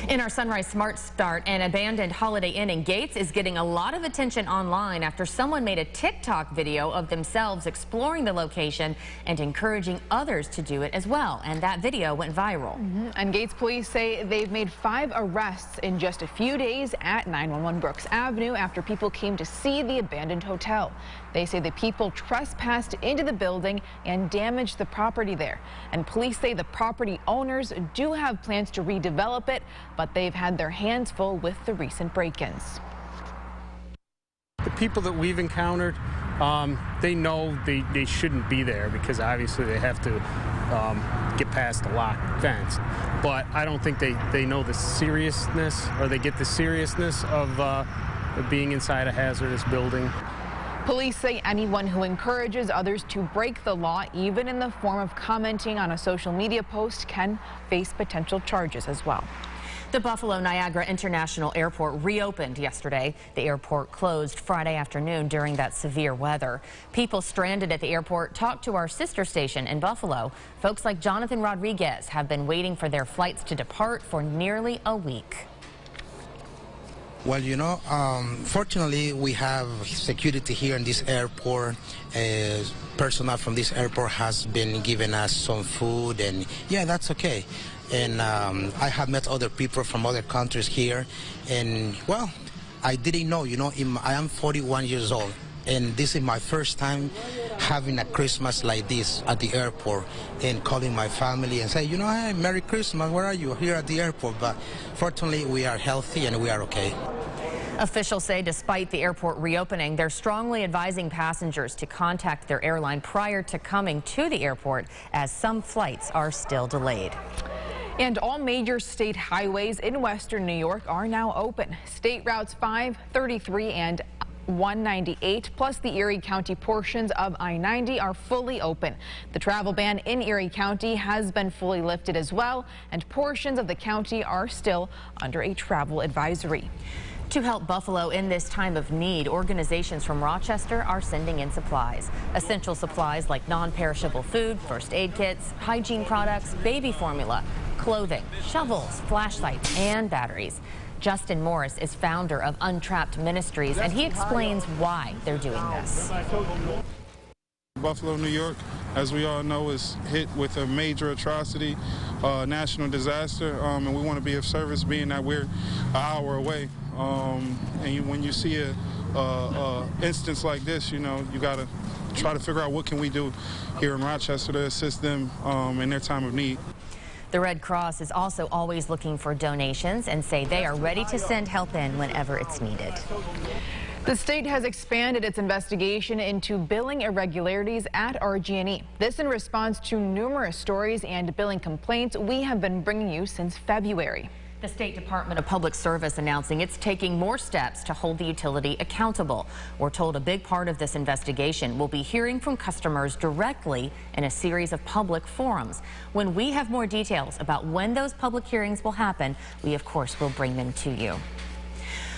In our Sunrise Smart Start, an abandoned Holiday Inn in Gates is getting a lot of attention online after someone made a TikTok video of themselves exploring the location and encouraging others to do it as well. And that video went viral. And Gates police say they've made 5 arrests in just a few days at 911 Brooks Avenue after people came to see the abandoned hotel. They say the people trespassed into the building and damaged the property there. And police say the property owners do have plans to redevelop it, but they've had their hands full with the recent break-ins. The people that we've encountered, they know they shouldn't be there because obviously they have to get past the locked fence. But I don't think they know the seriousness, or they get the seriousness of being inside a hazardous building. Police say anyone who encourages others to break the law, even in the form of commenting on a social media post, can face potential charges as well. The Buffalo Niagara International Airport reopened yesterday. The airport closed Friday afternoon during that severe weather. People stranded at the airport talked to our sister station in Buffalo. Folks like Jonathan Rodriguez have been waiting for their flights to depart for nearly a week. Well, you know, fortunately, we have security here in this airport. Personnel from this airport has been giving us some food, and yeah, that's okay. And I have met other people from other countries here, and well, I didn't know, you know, I am 41 years old, and this is my first time having a Christmas like this at the airport and calling my family and say, you know, hey, Merry Christmas, where are you? Here at the airport. But fortunately, we are healthy and we are okay. Officials say despite the airport reopening, they're strongly advising passengers to contact their airline prior to coming to the airport, as some flights are still delayed. And all major state highways in western New York are now open. State routes 5, 33, and 198, plus the Erie County portions of I-90 are fully open. The travel ban in Erie County has been fully lifted as well, and portions of the county are still under a travel advisory. To help Buffalo in this time of need, organizations from Rochester are sending in supplies. Essential supplies like non-perishable food, first aid kits, hygiene products, baby formula, clothing, shovels, flashlights, and batteries. Justin Morris is founder of Untrapped Ministries, and he explains why they're doing this. Buffalo, New York, as we all know, is hit with a major atrocity, national disaster, and we want to be of service, being that we're an hour away. And when you see a instance like this, you know, you got to try to figure out what can we do here in Rochester to assist them in their time of need. The Red Cross is also always looking for donations and say they are ready to send help in whenever it's needed. The state has expanded its investigation into billing irregularities at RG&E. This in response to numerous stories and billing complaints we have been bringing you since February. The State Department of Public Service announcing it's taking more steps to hold the utility accountable. We're told a big part of this investigation will be hearing from customers directly in a series of public forums. When we have more details about when those public hearings will happen, we of course will bring them to you.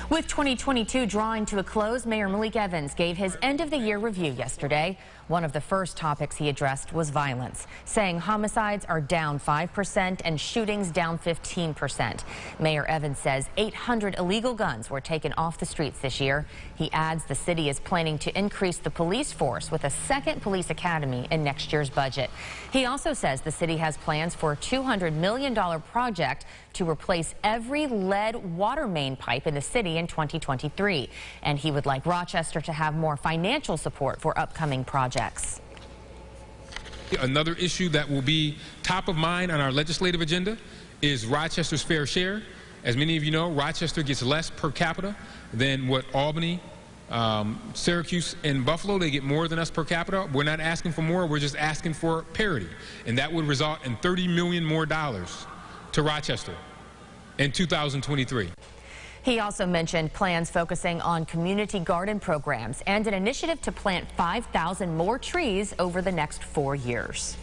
With 2022 drawing to a close, Mayor Malik Evans gave his end-of-the-year review yesterday. One of the first topics he addressed was violence, saying homicides are down 5% and shootings down 15%. Mayor Evans says 800 illegal guns were taken off the streets this year. He adds the city is planning to increase the police force with a second police academy in next year's budget. He also says the city has plans for a $200 million project to replace every lead water main pipe in the city in 2023. And he would like Rochester to have more financial support for upcoming projects. Another issue that will be top of mind on our legislative agenda is Rochester's fair share. As many of you know, Rochester gets less per capita than what Albany, Syracuse, and Buffalo. They get more than us per capita. We're not asking for more, we're just asking for parity. And that would result in $30 million more to Rochester in 2023. He also mentioned plans focusing on community garden programs and an initiative to plant 5,000 more trees over the next 4 years.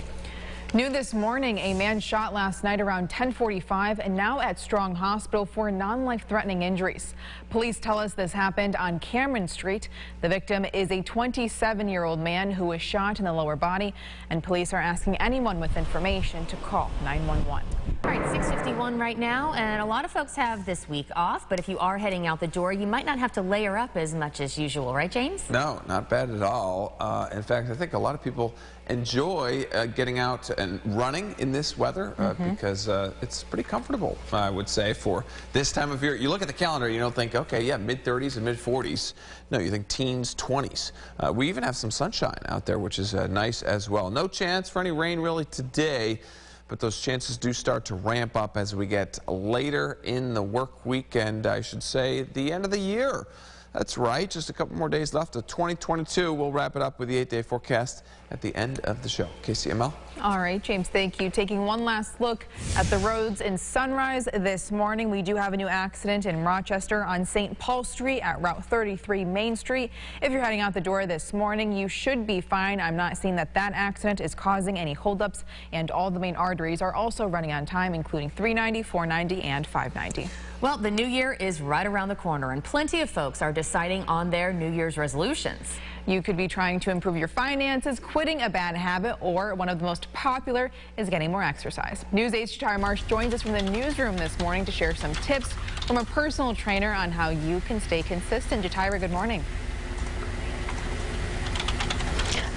New this morning, a man shot last night around 10:45 and now at Strong Hospital for non-life-threatening injuries. Police tell us this happened on Cameron Street. The victim is a 27-year-old man who was shot in the lower body, and police are asking anyone with information to call 911. All right, 6:51 right now, and a lot of folks have this week off, but if you are heading out the door, you might not have to layer up as much as usual, right, James? No, not bad at all. In fact, I think a lot of people enjoy getting out and running in this weather because it's pretty comfortable, I would say, for this time of year. You look at the calendar, you don't think, okay, yeah, mid-30s and mid-40s. No, you think teens, 20s. We even have some sunshine out there, which is nice as well. No chance for any rain really today, but those chances do start to ramp up as we get later in the work week and I should say the end of the year. That's right, just a couple more days left of 2022. We'll wrap it up with the 8-day forecast at the end of the show. KCML. All right, James, thank you. Taking one last look at the roads in Sunrise this morning. We do have a new accident in Rochester on St. Paul Street at Route 33 Main Street. If you're heading out the door this morning, you should be fine. I'm not seeing that accident is causing any holdups, and all the main arteries are also running on time, including 390, 490, and 590. Well, the new year is right around the corner, and plenty of folks are deciding on their New Year's resolutions. You could be trying to improve your finances, quitting a bad habit, or one of the most popular is getting more exercise. News 8's Jatara Marsh joins us from the newsroom this morning to share some tips from a personal trainer on how you can stay consistent. Jatara, good morning.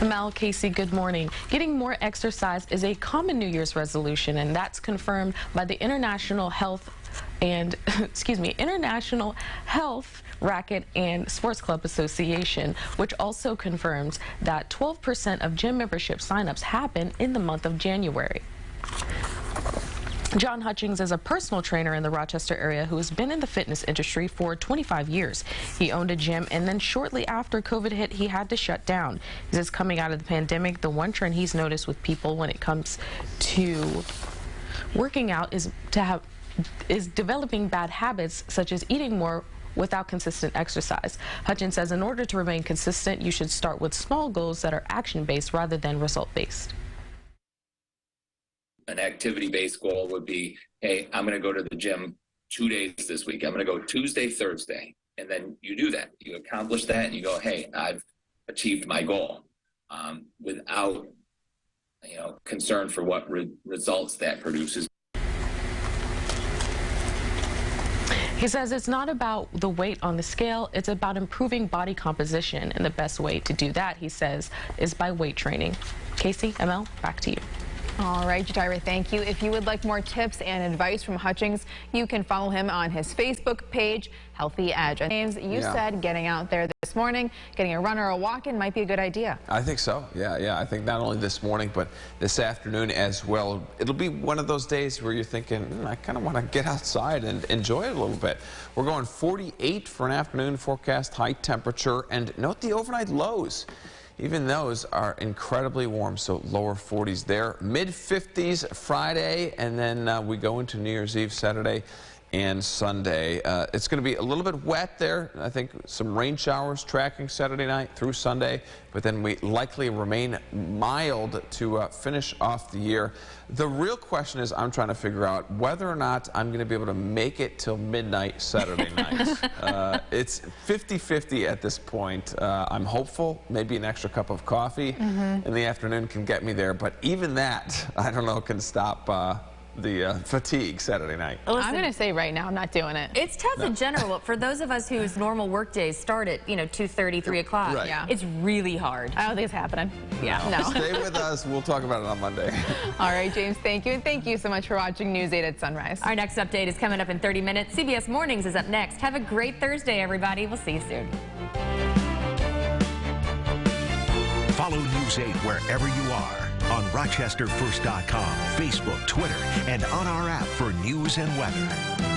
Mel, Casey, good morning. Getting more exercise is a common New Year's resolution, and that's confirmed by the International Health Racket and Sports Club Association, which also confirms that 12% of gym membership signups happen in the month of January. John Hutchings is a personal trainer in the Rochester area who has been in the fitness industry for 25 years. He owned a gym, and then shortly after COVID hit, he had to shut down. He says coming out of the pandemic, the one trend he's noticed with people when it comes to working out is developing bad habits, such as eating more without consistent exercise. Hutchins says in order to remain consistent, you should start with small goals that are action-based rather than result-based. An activity-based goal would be, hey, I'm going to go to the gym 2 days this week. I'm going to go Tuesday, Thursday. And then you do that. You accomplish that and you go, hey, I've achieved my goal without, concern for what results that produces. He says it's not about the weight on the scale, it's about improving body composition. And the best way to do that, he says, is by weight training. Casey, ML, back to you. All right, Jatara, thank you. If you would like more tips and advice from Hutchings, you can follow him on his Facebook page, Healthy Edge. James, you said getting out there this morning, getting a run or a walk-in might be a good idea. I think so. Yeah. I think not only this morning, but this afternoon as well. It'll be one of those days where you're thinking, I kind of want to get outside and enjoy it a little bit. We're going 48 for an afternoon forecast, high temperature, and note the overnight lows. Even those are incredibly warm, so lower 40s there. Mid-50s Friday, and then we go into New Year's Eve Saturday and Sunday. It's going to be a little bit wet there. I think some rain showers tracking Saturday night through Sunday, but then we likely remain mild to finish off the year. The real question is I'm trying to figure out whether or not I'm going to be able to make it till midnight Saturday night. It's 50-50 at this point. I'm hopeful maybe an extra cup of coffee in the afternoon can get me there, but even that, I don't know, can stop the fatigue Saturday night. Listen, I'm going to say right now, I'm not doing it. It's tough in general. For those of us whose normal work days start at, 2:30, 3 o'clock, Right. Yeah. it's really hard. I don't think it's happening. Yeah. No. Stay with us. We'll talk about it on Monday. All right, James, thank you. And thank you so much for watching News 8 at Sunrise. Our next update is coming up in 30 minutes. CBS Mornings is up next. Have a great Thursday, everybody. We'll see you soon. Follow News 8 wherever you are on RochesterFirst.com, Facebook, Twitter, and on our app for news and weather.